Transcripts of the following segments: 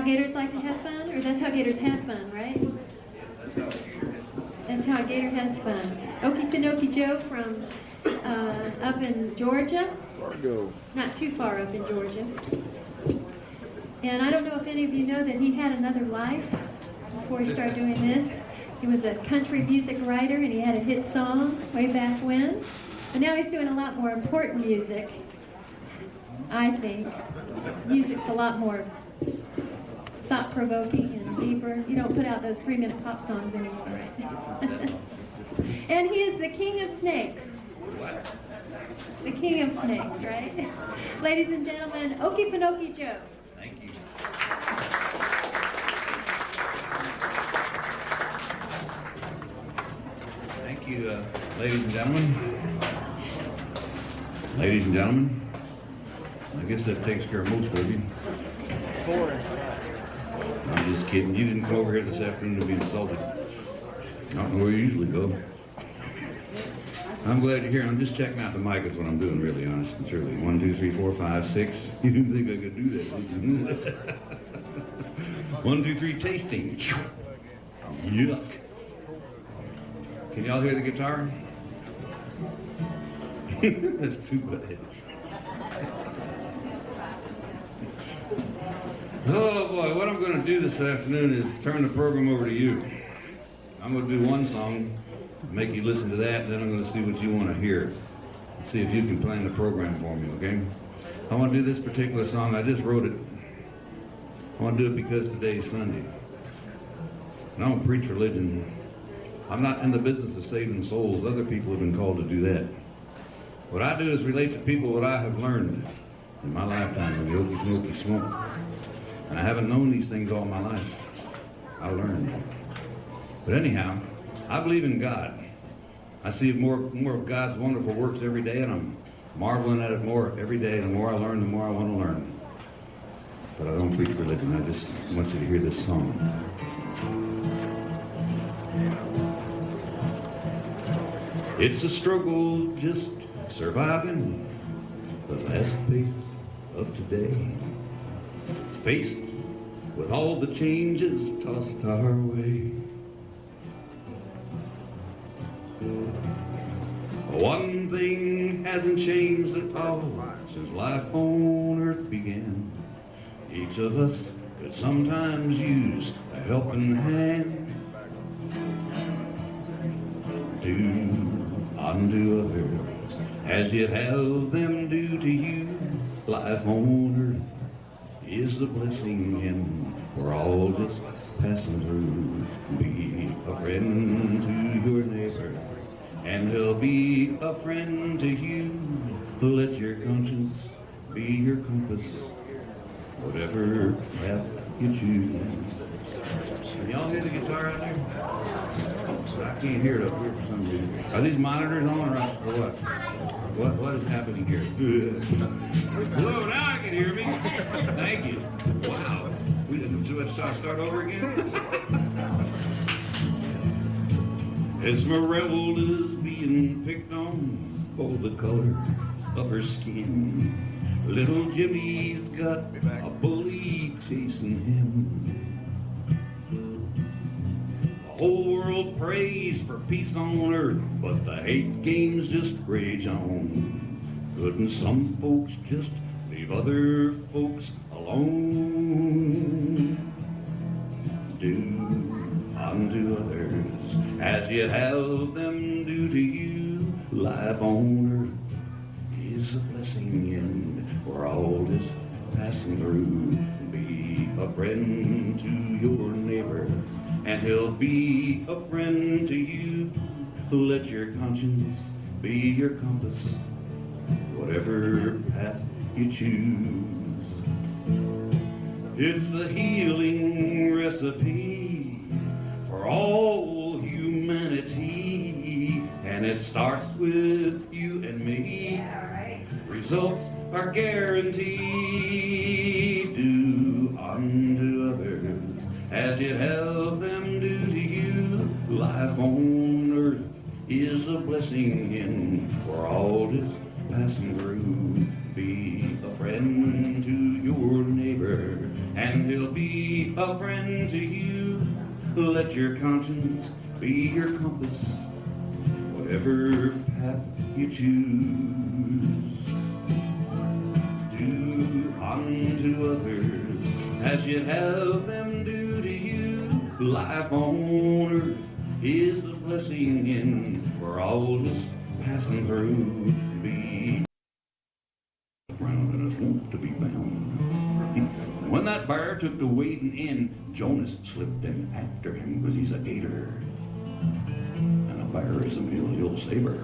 gators like to have fun? Or that's how gators have fun, right? That's how a gator has fun. Okfoneee Joe from up in Georgia. Not too far up in Georgia. And I don't know if any of you know that he had another life before he started doing this. He was a country music writer and he had a hit song way back when. But now he's doing a lot more important music, I think. Music's a lot more thought-provoking and deeper. You don't put out those 3-minute pop songs anymore, right? And he is the king of snakes. The king of snakes, right? Ladies and gentlemen, Okfoneee Joe. Thank you. Thank you, ladies and gentlemen. Ladies and gentlemen, I guess that takes care of most of you. I'm just kidding. You didn't come over here this afternoon to be insulted. I don't know where you usually go. I'm glad you're here. I'm just checking out the mic is what I'm doing, really, honest and truly. 1, 2, 3, 4, 5, 6. You didn't think I could do that, did you? 1, 2, 3, tasting. Yuck. Can y'all hear the guitar? That's too bad. Oh boy, what I'm going to do this afternoon is turn the program over to you. I'm going to do one song, make you listen to that, and then I'm going to see what you want to hear. See if you can plan the program for me, okay? I want to do this particular song. I just wrote it. I want to do it because today's Sunday. And I don't preach religion. I'm not in the business of saving souls. Other people have been called to do that. What I do is relate to people what I have learned in my lifetime in the Okefonokee swamp. And I haven't known these things all my life. I learned. But anyhow, I believe in God. I see more of God's wonderful works every day, and I'm marveling at it more every day. The more I learn, the more I want to learn. But I don't preach religion. I just want you to hear this song. It's a struggle just surviving the last pace of today. Faced with all the changes tossed our way. One thing hasn't changed at all since life on earth began. Each of us could sometimes use a helping hand. Do unto others as you'd have them do to you. Life on earth is a blessing and we're all just passing through. Be a friend to your neighbor and he'll be a friend to you. Let your conscience be your compass, whatever path you choose. Can y'all hear the guitar out there? I can't hear it up here for some reason. Are these monitors on or what? What is happening here? Hello, now I can hear me. Thank you. Wow. We didn't do it. Start over again. Esmeralda's being picked on for the color of her skin. Little Jimmy's got a bully chasing him. The whole world prays for peace on earth, but the hate games just rage on. Couldn't some folks just leave other folks alone? Do unto others as you'd have them do to you. Life on earth is a blessing and we're all just passing through. Be a friend to your neighbor and he'll be a friend to you. Let your conscience be your compass, whatever path you choose. It's the healing recipe for all humanity, and it starts with you and me. Results are guaranteed. Do unto others as you'd have them do to you. Life on earth is a blessing and we're all just passing through. Be a friend to your neighbor and he'll be a friend to you. Let your conscience be your compass, whatever path you choose. Do unto others as you'd have them do to you. Life on earth is a blessing in we're all just passing through. Be around and it's want to be found. When that bear took to wading in, Jonas slipped in after him because he's a gator. And a bear is a he'll saber.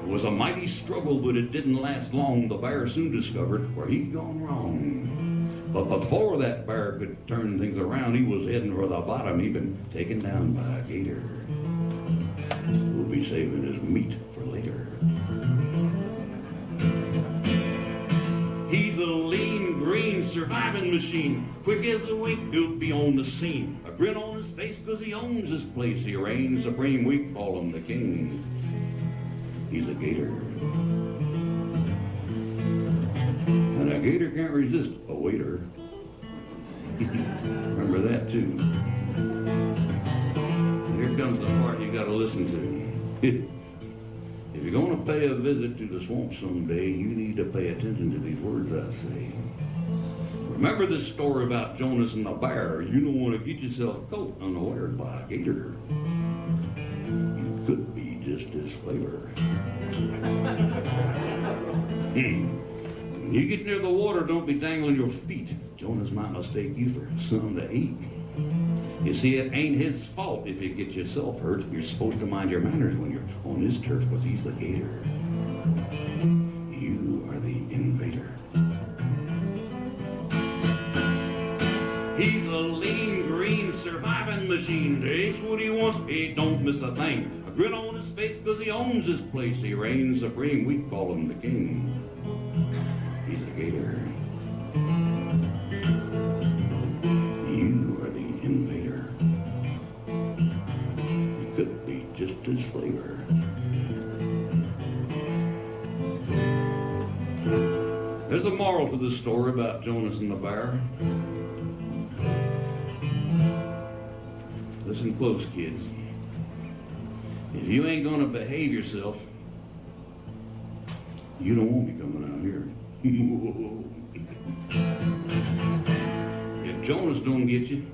It was a mighty struggle, but it didn't last long. The bear soon discovered where he'd gone wrong. But before that bear could turn things around, he was heading for the bottom. He'd been taken down by a gator. We'll be saving his meat for later. He's a lean, green, surviving machine. Quick as a wink, he'll be on the scene. A grin on his face because he owns his place. He reigns supreme, we call him the king. He's a gator. And a gator can't resist a waiter. Remember that too. Here comes the part you gotta listen to. If you're going to pay a visit to the swamp someday, you need to pay attention to these words I say. Remember this story about Jonas and the bear. You don't want to get yourself caught unawares by a gator. You could be just his flavor. When you get near the water, don't be dangling your feet. Jonas might mistake you for something to eat. You see, it ain't his fault if you get yourself hurt. You're supposed to mind your manners when you're on his turf, because he's the gator. You are the invader. He's a lean, green, surviving machine. Takes what he wants, he don't miss a thing. A grin on his face because he owns his place. He reigns supreme, we call him the king. He's a gator. You are the invader. You could be just his flavor. There's a moral to this story about Jonas and the bear. Listen close, kids. If you ain't gonna behave yourself, you don't want me coming out here. If Jonas don't get you,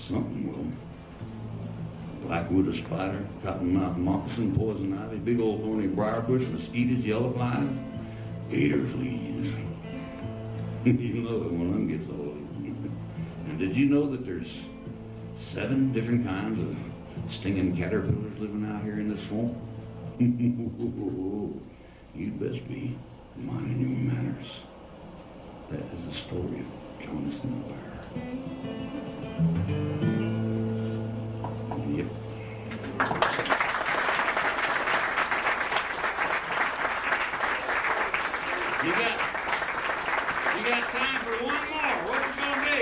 something will. Blackwood a spider, cottonmouth moccasin, poison ivy, big old thorny briar bush, mosquitoes, yellow flies, gator fleas. You know it when one gets old. And did you know that there's 7 different kinds of stinging caterpillars living out here in this swamp? You'd best be minding your manners. That is the story of Jonas and the bear. Yep. You got time for one more. What's it gonna be?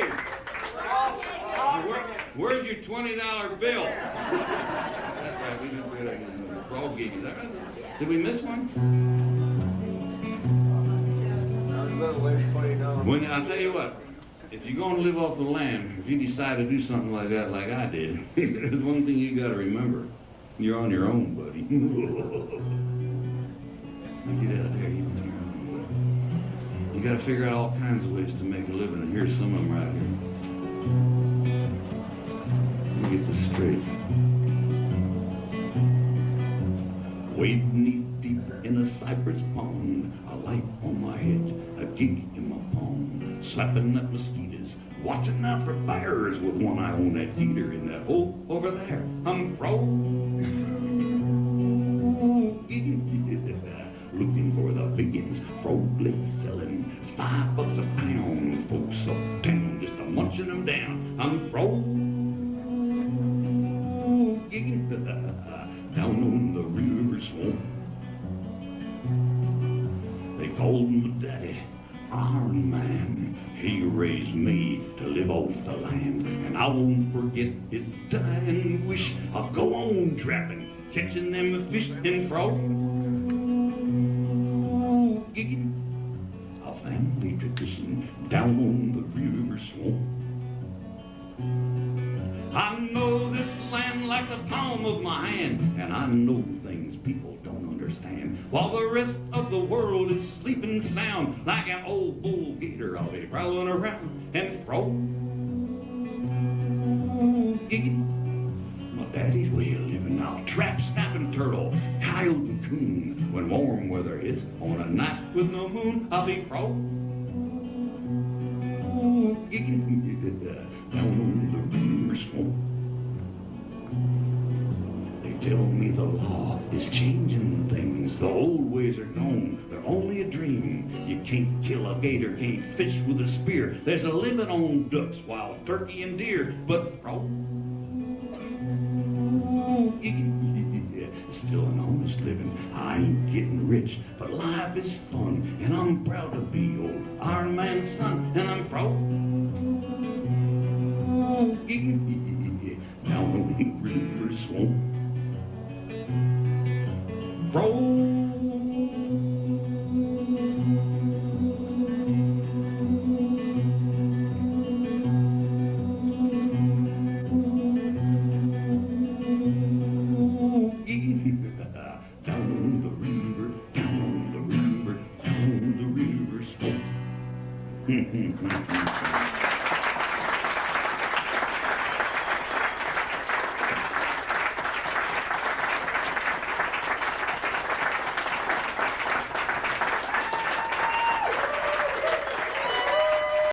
Where's your $20 bill? That's right, we didn't pay that frog gig. Is that right? Did we miss one? When I'll tell you what, if you're going to live off the land, if you decide to do something like that, like I did, there's one thing you got to remember: you're on your own, buddy. Get out there, you're on your own. You got to figure out all kinds of ways to make a living, and here's some of them right here. Let me get this straight. Wade knee deep in a cypress pond, a light on my head, a gig in my palm, slapping at mosquitoes, watching out for bears with one eye on that gator in that hole over there. I'm looking for the biggins, frog legs selling $5 a pound. Folks uptown just a munching them down. I'm down on the river swamp. They called my daddy Iron Man. He raised me to live off the land, and I won't forget his dying wish. I'll go on trapping, catching them fish and frogs. family tradition down on the river swamp. I know this land like the palm of my hand, and I know things people don't understand. While the rest of the world is sleeping sound, like an old bull gator, I'll be prowling around and frogging. My daddy's way of living, I'll trap snapping turtle, coyote and coon. When warm weather hits, on a night with no moon, I'll be frogging down on the river swamp. They tell me the law is changing things. The old ways are gone, they're only a dream. You can't kill a gator, can't fish with a spear. There's a limit on ducks, wild turkey and deer, but still an honest living. I ain't getting rich, but life is fun, and I'm proud to be old Iron Man's son, and I'm down on the river swamp.